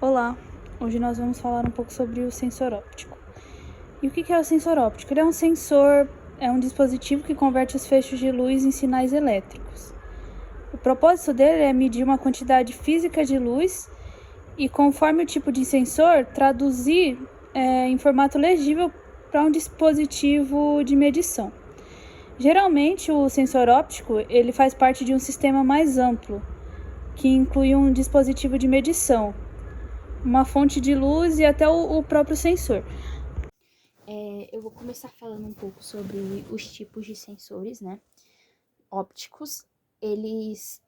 Olá, hoje nós vamos falar um pouco sobre o sensor óptico. E o que é o sensor óptico? Ele é um sensor, é um dispositivo que converte os feixes de luz em sinais elétricos. O propósito dele é medir uma quantidade física de luz e, conforme o tipo de sensor, traduzir em formato legível para um dispositivo de medição. Geralmente, o sensor óptico ele faz parte de um sistema mais amplo, que inclui um dispositivo de medição, uma fonte de luz e até o próprio sensor. Eu vou começar falando um pouco sobre os tipos de sensores, né, ópticos. Eles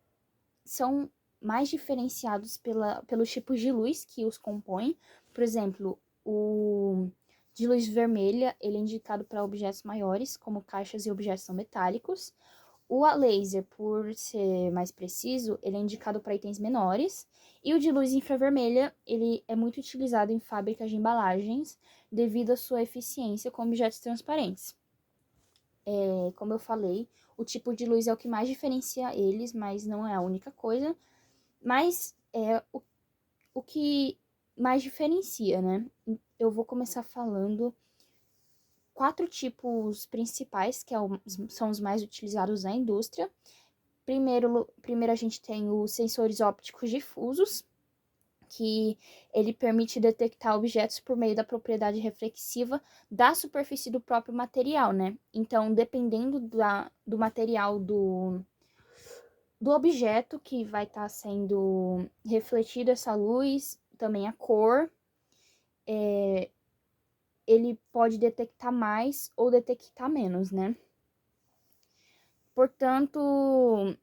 são mais diferenciados pelos tipos de luz que os compõem. Por exemplo, o de luz vermelha, ele é indicado para objetos maiores, como caixas e objetos não metálicos. O a laser, por ser mais preciso, ele é indicado para itens menores. E o de luz infravermelha, ele é muito utilizado em fábricas de embalagens devido à sua eficiência com objetos transparentes. Como eu falei, o tipo de luz é o que mais diferencia eles, mas não é a única coisa. Mas é o que mais diferencia, né? Eu vou começar falando 4 tipos principais, que são os mais utilizados na indústria. Primeiro a gente tem os sensores ópticos difusos, que ele permite detectar objetos por meio da propriedade reflexiva da superfície do próprio material, né? Então, dependendo do material do objeto que vai estar sendo refletido essa luz, também a cor, ele pode detectar mais ou detectar menos, né? Portanto,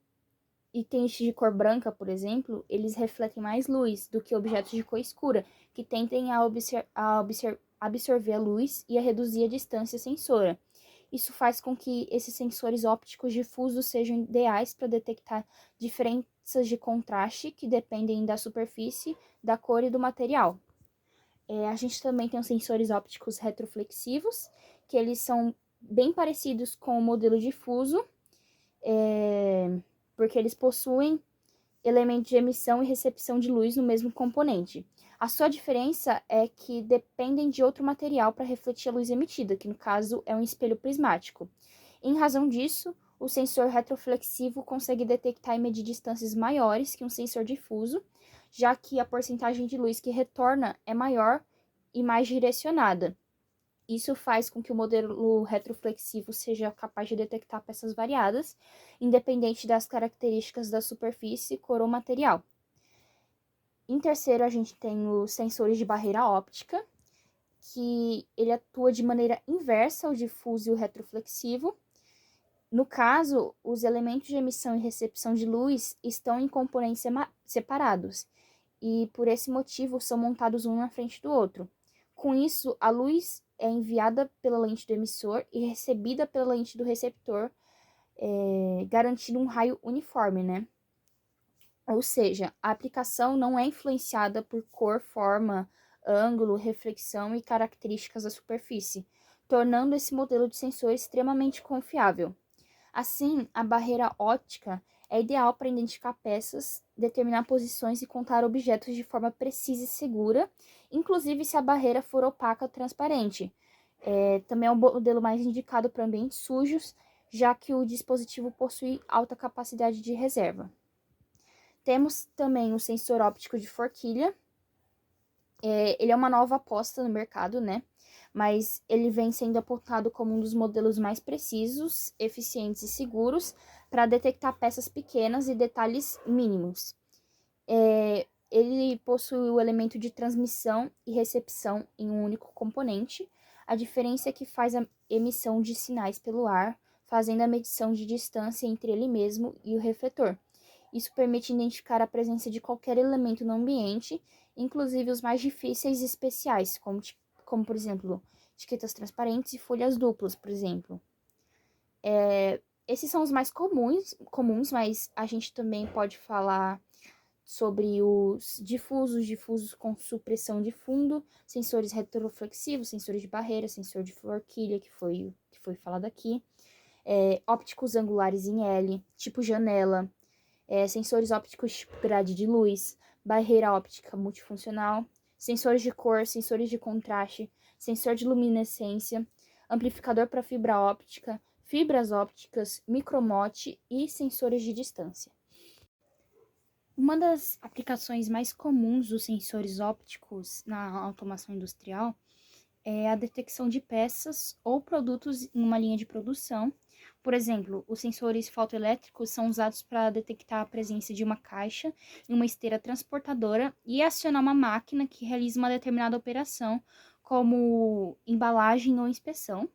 itens de cor branca, por exemplo, eles refletem mais luz do que objetos de cor escura, que tendem a absorver a luz e a reduzir a distância sensora. Isso faz com que esses sensores ópticos difusos sejam ideais para detectar diferenças de contraste que dependem da superfície, da cor e do material. A gente também tem os sensores ópticos retroflexivos, que eles são bem parecidos com o modelo difuso, porque eles possuem elementos de emissão e recepção de luz no mesmo componente. A sua diferença é que dependem de outro material para refletir a luz emitida, que no caso é um espelho prismático. Em razão disso, o sensor retroflexivo consegue detectar e medir distâncias maiores que um sensor difuso, já que a porcentagem de luz que retorna é maior e mais direcionada. Isso faz com que o modelo retroflexivo seja capaz de detectar peças variadas, independente das características da superfície, cor ou material. Em terceiro, a gente tem os sensores de barreira óptica, que ele atua de maneira inversa ao difuso e o retroflexivo. No caso, os elementos de emissão e recepção de luz estão em componentes separados, e por esse motivo são montados um na frente do outro. Com isso, a luz é enviada pela lente do emissor e recebida pela lente do receptor, garantindo um raio uniforme, né? Ou seja, a aplicação não é influenciada por cor, forma, ângulo, reflexão e características da superfície, tornando esse modelo de sensor extremamente confiável. Assim, a barreira óptica é ideal para identificar peças, determinar posições e contar objetos de forma precisa e segura, inclusive se a barreira for opaca ou transparente. Também é um modelo mais indicado para ambientes sujos, já que o dispositivo possui alta capacidade de reserva. Temos também o sensor óptico de forquilha. Ele é uma nova aposta no mercado, né? Mas ele vem sendo apontado como um dos modelos mais precisos, eficientes e seguros para detectar peças pequenas e detalhes mínimos. Ele possui o elemento de transmissão e recepção em um único componente. A diferença é que faz a emissão de sinais pelo ar, fazendo a medição de distância entre ele mesmo e o refletor. Isso permite identificar a presença de qualquer elemento no ambiente, inclusive os mais difíceis e especiais, como por exemplo, etiquetas transparentes e folhas duplas, por exemplo. Esses são os mais comuns, mas a gente também pode falar sobre os difusos com supressão de fundo, sensores retroflexivos, sensores de barreira, sensor de forquilha, que foi falado aqui, ópticos angulares em L, tipo janela, sensores ópticos tipo grade de luz, barreira óptica multifuncional, sensores de cor, sensores de contraste, sensor de luminescência, amplificador para fibra óptica, fibras ópticas, micromote e sensores de distância. Uma das aplicações mais comuns dos sensores ópticos na automação industrial é a detecção de peças ou produtos em uma linha de produção. Por exemplo, os sensores fotoelétricos são usados para detectar a presença de uma caixa em uma esteira transportadora e acionar uma máquina que realiza uma determinada operação, como embalagem ou inspeção.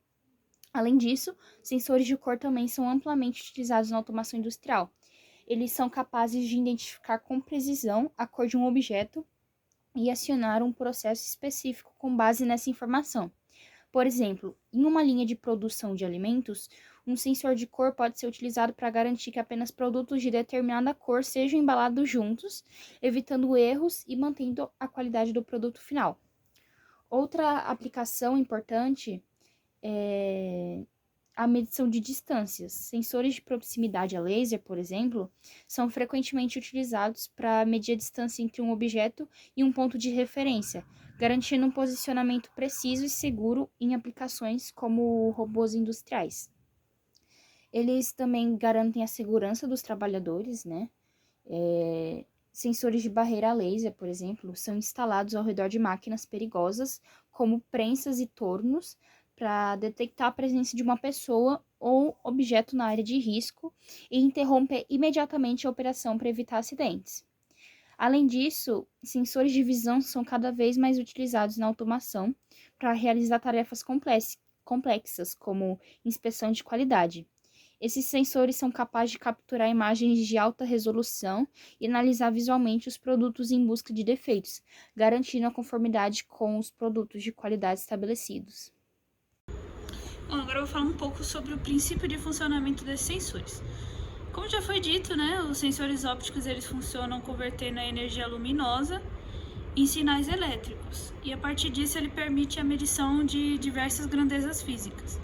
Além disso, sensores de cor também são amplamente utilizados na automação industrial. Eles são capazes de identificar com precisão a cor de um objeto e acionar um processo específico com base nessa informação. Por exemplo, em uma linha de produção de alimentos, um sensor de cor pode ser utilizado para garantir que apenas produtos de determinada cor sejam embalados juntos, evitando erros e mantendo a qualidade do produto final. Outra aplicação importante é a medição de distâncias. Sensores de proximidade a laser, por exemplo, são frequentemente utilizados para medir a distância entre um objeto e um ponto de referência, garantindo um posicionamento preciso e seguro em aplicações como robôs industriais. Eles também garantem a segurança dos trabalhadores, né? Sensores de barreira a laser, por exemplo, são instalados ao redor de máquinas perigosas, como prensas e tornos, para detectar a presença de uma pessoa ou objeto na área de risco e interromper imediatamente a operação para evitar acidentes. Além disso, sensores de visão são cada vez mais utilizados na automação para realizar tarefas complexas, como inspeção de qualidade. Esses sensores são capazes de capturar imagens de alta resolução e analisar visualmente os produtos em busca de defeitos, garantindo a conformidade com os produtos de qualidade estabelecidos. Bom, agora eu vou falar um pouco sobre o princípio de funcionamento desses sensores. Como já foi dito, né, os sensores ópticos eles funcionam convertendo a energia luminosa em sinais elétricos, e a partir disso ele permite a medição de diversas grandezas físicas.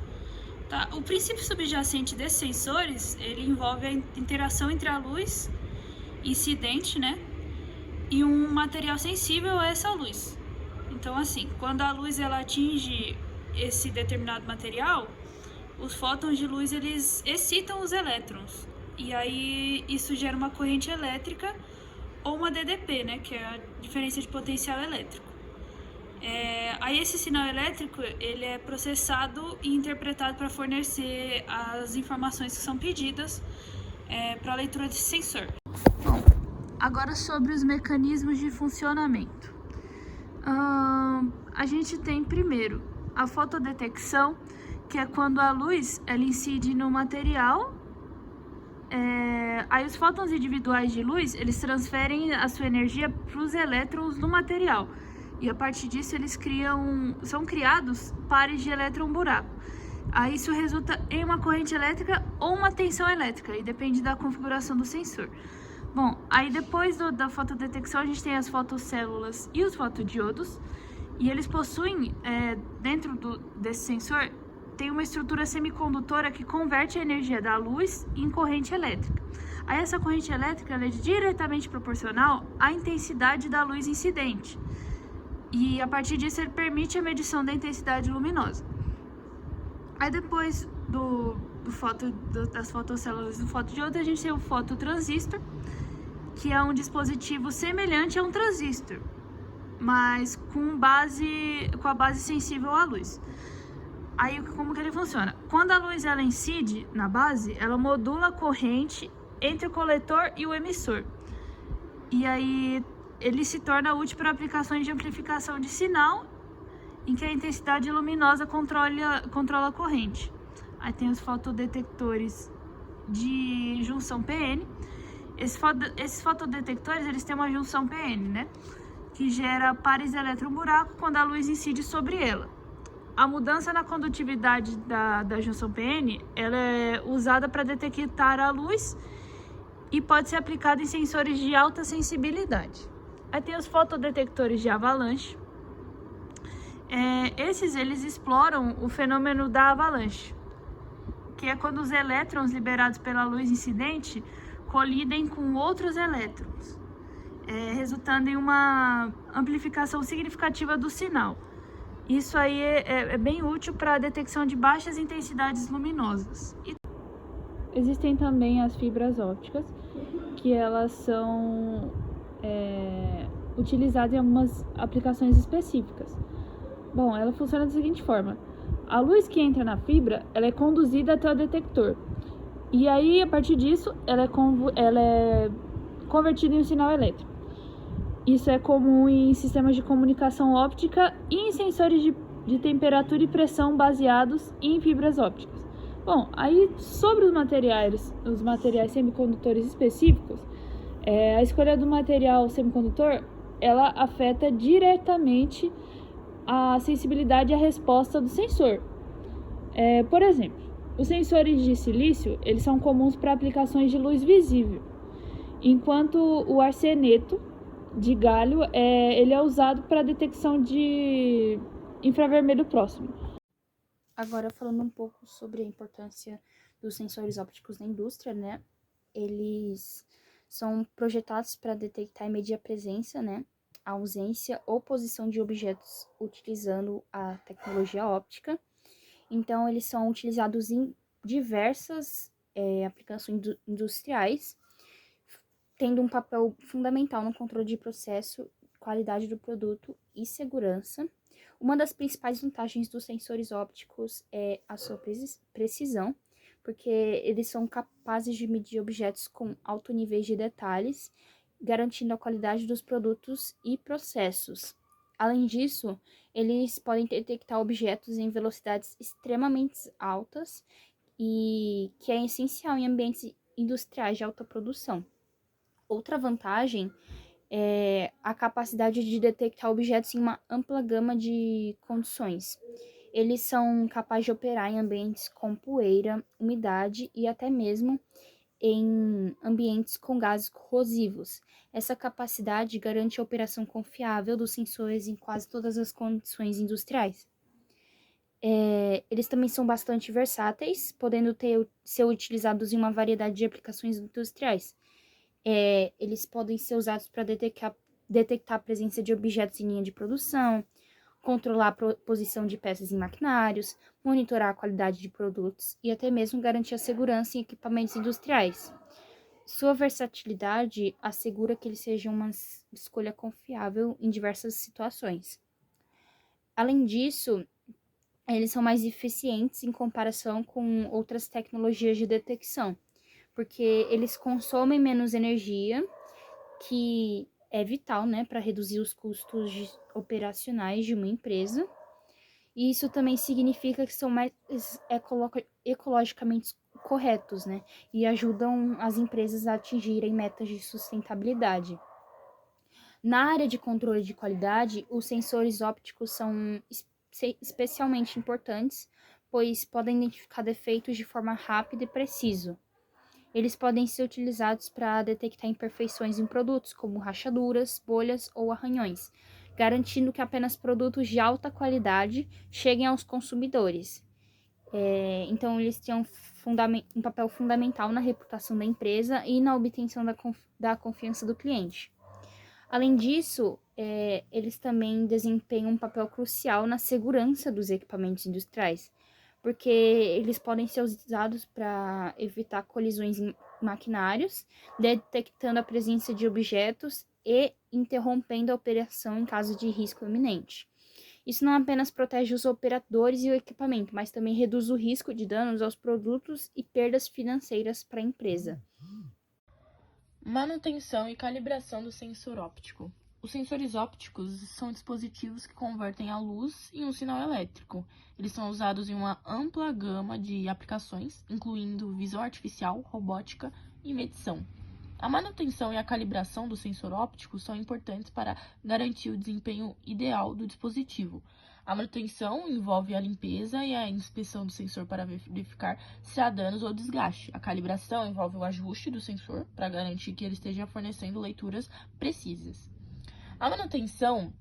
Tá? O princípio subjacente desses sensores ele envolve a interação entre a luz incidente, né, e um material sensível a essa luz. Então, assim, quando a luz ela atinge esse determinado material, os fótons de luz eles excitam os elétrons e aí isso gera uma corrente elétrica ou uma DDP, né, que é a diferença de potencial elétrico. Aí esse sinal elétrico ele é processado e interpretado para fornecer as informações que são pedidas para a leitura desse sensor. Bom, agora sobre os mecanismos de funcionamento. A gente tem primeiro a fotodetecção, que é quando a luz ela incide no material. Aí os fótons individuais de luz eles transferem a sua energia para os elétrons do material. E a partir disso eles são criados pares de elétron-buraco. Aí isso resulta em uma corrente elétrica ou uma tensão elétrica, e depende da configuração do sensor. Bom, aí depois da fotodetecção a gente tem as fotocélulas e os fotodiodos, e eles possuem, dentro desse sensor, tem uma estrutura semicondutora que converte a energia da luz em corrente elétrica. Aí essa corrente elétrica ela é diretamente proporcional à intensidade da luz incidente. E a partir disso ele permite a medição da intensidade luminosa. Aí depois das fotocélulas do fotodiodo, a gente tem o fototransistor, que é um dispositivo semelhante a um transistor, mas com a base sensível à luz. Aí como que ele funciona? Quando a luz ela incide na base, ela modula a corrente entre o coletor e o emissor. E aí ele se torna útil para aplicações de amplificação de sinal, em que a intensidade luminosa controla a corrente. Aí tem os fotodetectores de junção PN. Esses fotodetectores eles têm uma junção PN, né, que gera pares elétron-buraco quando a luz incide sobre ela. A mudança na condutividade da junção PN ela é usada para detectar a luz e pode ser aplicada em sensores de alta sensibilidade. Aí tem os fotodetectores de avalanche. Eles exploram o fenômeno da avalanche, que é quando os elétrons liberados pela luz incidente colidem com outros elétrons. resultando em uma amplificação significativa do sinal. Isso aí é bem útil para a detecção de baixas intensidades luminosas. Existem também as fibras ópticas, que elas são utilizadas em algumas aplicações específicas. Bom, ela funciona da seguinte forma: a luz que entra na fibra, ela é conduzida até o detector, e aí, a partir disso, ela é convertida em um sinal elétrico. Isso é comum em sistemas de comunicação óptica e em sensores de temperatura e pressão baseados em fibras ópticas. Bom, aí sobre os materiais semicondutores específicos, a escolha do material semicondutor, ela afeta diretamente a sensibilidade e a resposta do sensor. Por exemplo, os sensores de silício, eles são comuns para aplicações de luz visível, enquanto o arseneto de galho, ele é usado para detecção de infravermelho próximo. Agora, falando um pouco sobre a importância dos sensores ópticos na indústria, né? Eles são projetados para detectar e medir a presença, né, a ausência ou posição de objetos utilizando a tecnologia óptica. Então, eles são utilizados em diversas aplicações industriais, tendo um papel fundamental no controle de processo, qualidade do produto e segurança. Uma das principais vantagens dos sensores ópticos é a sua precisão, porque eles são capazes de medir objetos com alto nível de detalhes, garantindo a qualidade dos produtos e processos. Além disso, eles podem detectar objetos em velocidades extremamente altas, e que é essencial em ambientes industriais de alta produção. Outra vantagem é a capacidade de detectar objetos em uma ampla gama de condições. Eles são capazes de operar em ambientes com poeira, umidade e até mesmo em ambientes com gases corrosivos. Essa capacidade garante a operação confiável dos sensores em quase todas as condições industriais. Eles também são bastante versáteis, podendo ser utilizados em uma variedade de aplicações industriais. Eles podem ser usados para detectar a presença de objetos em linha de produção, controlar a posição de peças em maquinários, monitorar a qualidade de produtos e até mesmo garantir a segurança em equipamentos industriais. Sua versatilidade assegura que eles sejam uma escolha confiável em diversas situações. Além disso, eles são mais eficientes em comparação com outras tecnologias de detecção, porque eles consomem menos energia, que é vital, né, para reduzir os custos operacionais de uma empresa. E isso também significa que são mais ecologicamente corretos, né, e ajudam as empresas a atingirem metas de sustentabilidade. Na área de controle de qualidade, os sensores ópticos são especialmente importantes, pois podem identificar defeitos de forma rápida e precisa. Eles podem ser utilizados para detectar imperfeições em produtos, como rachaduras, bolhas ou arranhões, garantindo que apenas produtos de alta qualidade cheguem aos consumidores. Então, eles têm um papel fundamental na reputação da empresa e na obtenção da confiança do cliente. Além disso, eles também desempenham um papel crucial na segurança dos equipamentos industriais, porque eles podem ser usados para evitar colisões em maquinários, detectando a presença de objetos e interrompendo a operação em caso de risco iminente. Isso não apenas protege os operadores e o equipamento, mas também reduz o risco de danos aos produtos e perdas financeiras para a empresa. Manutenção e calibração do sensor óptico. Os sensores ópticos são dispositivos que convertem a luz em um sinal elétrico. Eles são usados em uma ampla gama de aplicações, incluindo visão artificial, robótica e medição. A manutenção e a calibração do sensor óptico são importantes para garantir o desempenho ideal do dispositivo. A manutenção envolve a limpeza e a inspeção do sensor para verificar se há danos ou desgaste. A calibração envolve o ajuste do sensor para garantir que ele esteja fornecendo leituras precisas. A manutenção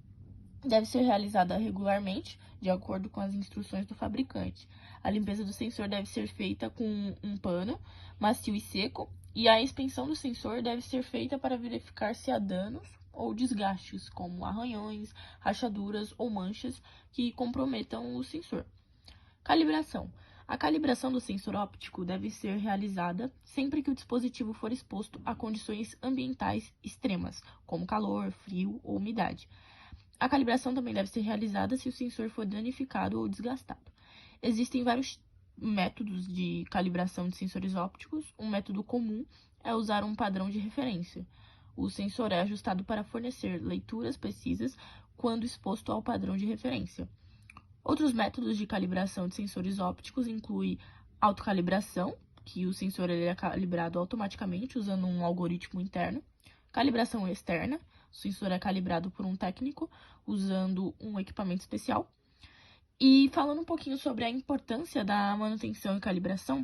deve ser realizada regularmente, de acordo com as instruções do fabricante. A limpeza do sensor deve ser feita com um pano macio e seco, E a inspeção do sensor deve ser feita para verificar se há danos ou desgastes, como arranhões, rachaduras ou manchas que comprometam o sensor. Calibração. A calibração do sensor óptico deve ser realizada sempre que o dispositivo for exposto a condições ambientais extremas, como calor, frio ou umidade. A calibração também deve ser realizada se o sensor for danificado ou desgastado. Existem vários métodos de calibração de sensores ópticos. Um método comum é usar um padrão de referência. O sensor é ajustado para fornecer leituras precisas quando exposto ao padrão de referência. Outros métodos de calibração de sensores ópticos incluem autocalibração, que o sensor é calibrado automaticamente usando um algoritmo interno. Calibração externa, o sensor é calibrado por um técnico usando um equipamento especial. E falando um pouquinho sobre a importância da manutenção e calibração,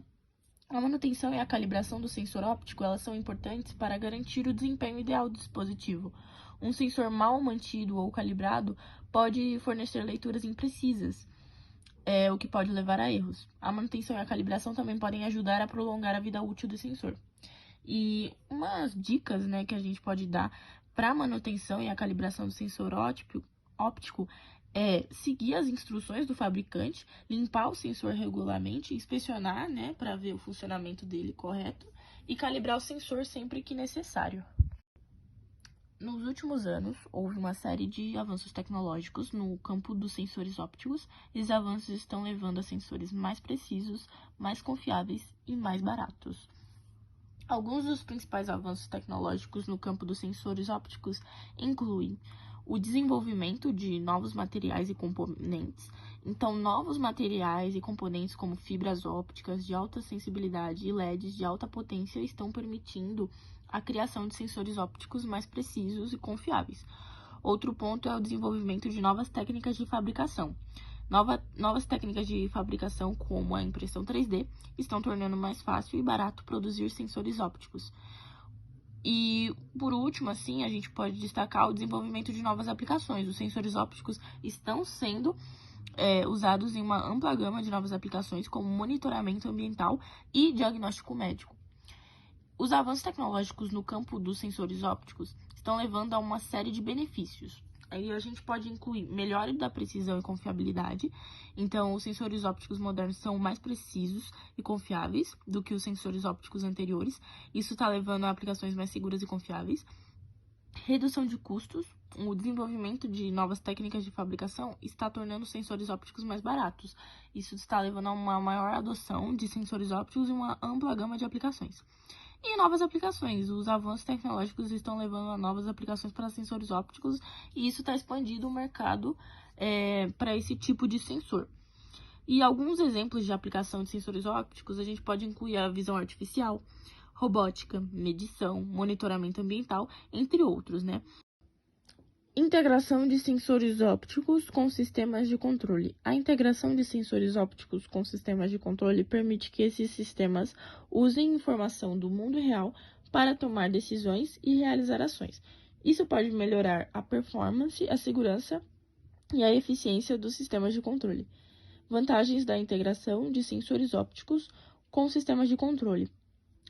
a manutenção e a calibração do sensor óptico, elas são importantes para garantir o desempenho ideal do dispositivo. Um sensor mal mantido ou calibrado pode fornecer leituras imprecisas, o que pode levar a erros. A manutenção e a calibração também podem ajudar a prolongar a vida útil do sensor. E umas dicas, que a gente pode dar para a manutenção e a calibração do sensor óptico é seguir as instruções do fabricante, limpar o sensor regularmente, inspecionar, para ver o funcionamento dele correto e calibrar o sensor sempre que necessário. Nos últimos anos, houve uma série de avanços tecnológicos no campo dos sensores ópticos. Esses avanços estão levando a sensores mais precisos, mais confiáveis e mais baratos. Alguns dos principais avanços tecnológicos no campo dos sensores ópticos incluem o desenvolvimento de novos materiais e componentes. Então, novos materiais e componentes como fibras ópticas de alta sensibilidade e LEDs de alta potência estão permitindo a criação de sensores ópticos mais precisos e confiáveis. Outro ponto é o desenvolvimento de novas técnicas de fabricação. Novas técnicas de fabricação, como a impressão 3D, estão tornando mais fácil e barato produzir sensores ópticos. E, por último, a gente pode destacar o desenvolvimento de novas aplicações. Os sensores ópticos estão sendo usados em uma ampla gama de novas aplicações, como monitoramento ambiental e diagnóstico médico. Os avanços tecnológicos no campo dos sensores ópticos estão levando a uma série de benefícios. Aí a gente pode incluir melhora da precisão e confiabilidade. Então, os sensores ópticos modernos são mais precisos e confiáveis do que os sensores ópticos anteriores. Isso está levando a aplicações mais seguras e confiáveis. Redução de custos. O desenvolvimento de novas técnicas de fabricação está tornando os sensores ópticos mais baratos. Isso está levando a uma maior adoção de sensores ópticos e uma ampla gama de aplicações. E novas aplicações. Os avanços tecnológicos estão levando a novas aplicações para sensores ópticos e isso está expandindo o mercado para esse tipo de sensor. E alguns exemplos de aplicação de sensores ópticos a gente pode incluir a visão artificial, robótica, medição, monitoramento ambiental, entre outros, Integração de sensores ópticos com sistemas de controle. A integração de sensores ópticos com sistemas de controle permite que esses sistemas usem informação do mundo real para tomar decisões e realizar ações. Isso pode melhorar a performance, a segurança e a eficiência dos sistemas de controle. Vantagens da integração de sensores ópticos com sistemas de controle.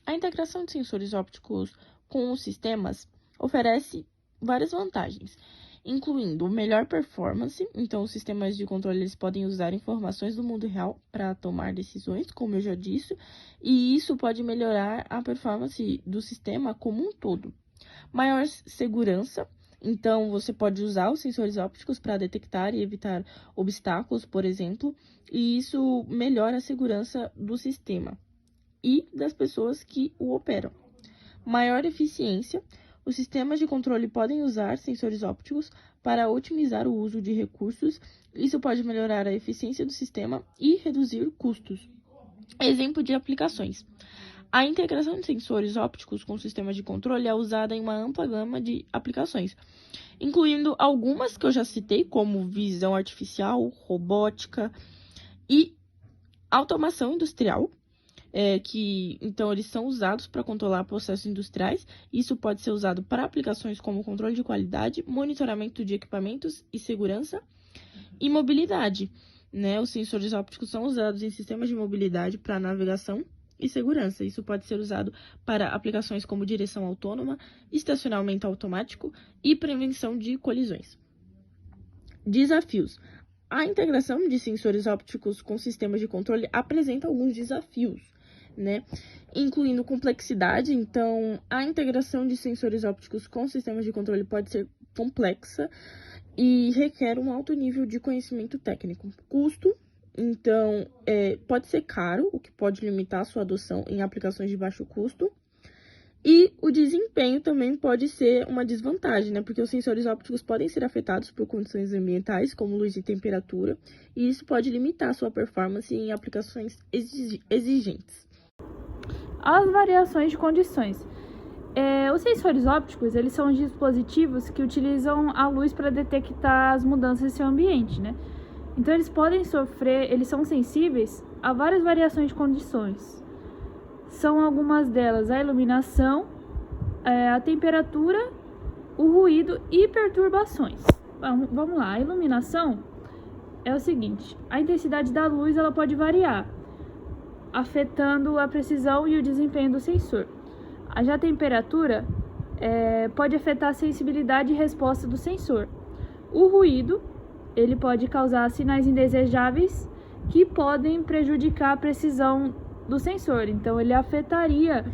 A integração de sensores ópticos com os sistemas oferece várias vantagens, incluindo melhor performance. Então, os sistemas de controle eles podem usar informações do mundo real para tomar decisões, como eu já disse, e isso pode melhorar a performance do sistema como um todo. Maior segurança. Então, você pode usar os sensores ópticos para detectar e evitar obstáculos, por exemplo, e isso melhora a segurança do sistema e das pessoas que o operam. Maior eficiência. Os sistemas de controle podem usar sensores ópticos para otimizar o uso de recursos. Isso pode melhorar a eficiência do sistema e reduzir custos. Exemplo de aplicações. A integração de sensores ópticos com sistemas de controle é usada em uma ampla gama de aplicações, incluindo algumas que eu já citei, como visão artificial, robótica e automação industrial. Então eles são usados para controlar processos industriais. Isso pode ser usado para aplicações como controle de qualidade, monitoramento de equipamentos e segurança e mobilidade. Os sensores ópticos são usados em sistemas de mobilidade para navegação e segurança. Isso pode ser usado para aplicações como direção autônoma, estacionamento automático e prevenção de colisões. Desafios. A integração de sensores ópticos com sistemas de controle apresenta alguns desafios, né? Incluindo complexidade. Então, a integração de sensores ópticos com sistemas de controle pode ser complexa e requer um alto nível de conhecimento técnico. Custo. Então, pode ser caro, o que pode limitar a sua adoção em aplicações de baixo custo. E o desempenho também pode ser uma desvantagem, né? Porque os sensores ópticos podem ser afetados por condições ambientais, como luz e temperatura, e isso pode limitar a sua performance em aplicações exigentes. As variações de condições. Os sensores ópticos, eles são dispositivos que utilizam a luz para detectar as mudanças em seu ambiente, né? Então, eles são sensíveis a várias variações de condições. São algumas delas a iluminação, a temperatura, o ruído e perturbações. Vamos lá, a iluminação é o seguinte: a intensidade da luz ela pode variar, afetando a precisão e o desempenho do sensor. Já a temperatura pode afetar a sensibilidade e resposta do sensor. O ruído ele pode causar sinais indesejáveis que podem prejudicar a precisão do sensor, então ele afetaria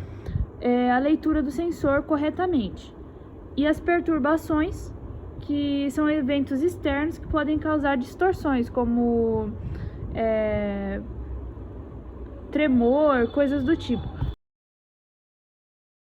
a leitura do sensor corretamente. E as perturbações, que são eventos externos que podem causar distorções, como tremor, coisas do tipo.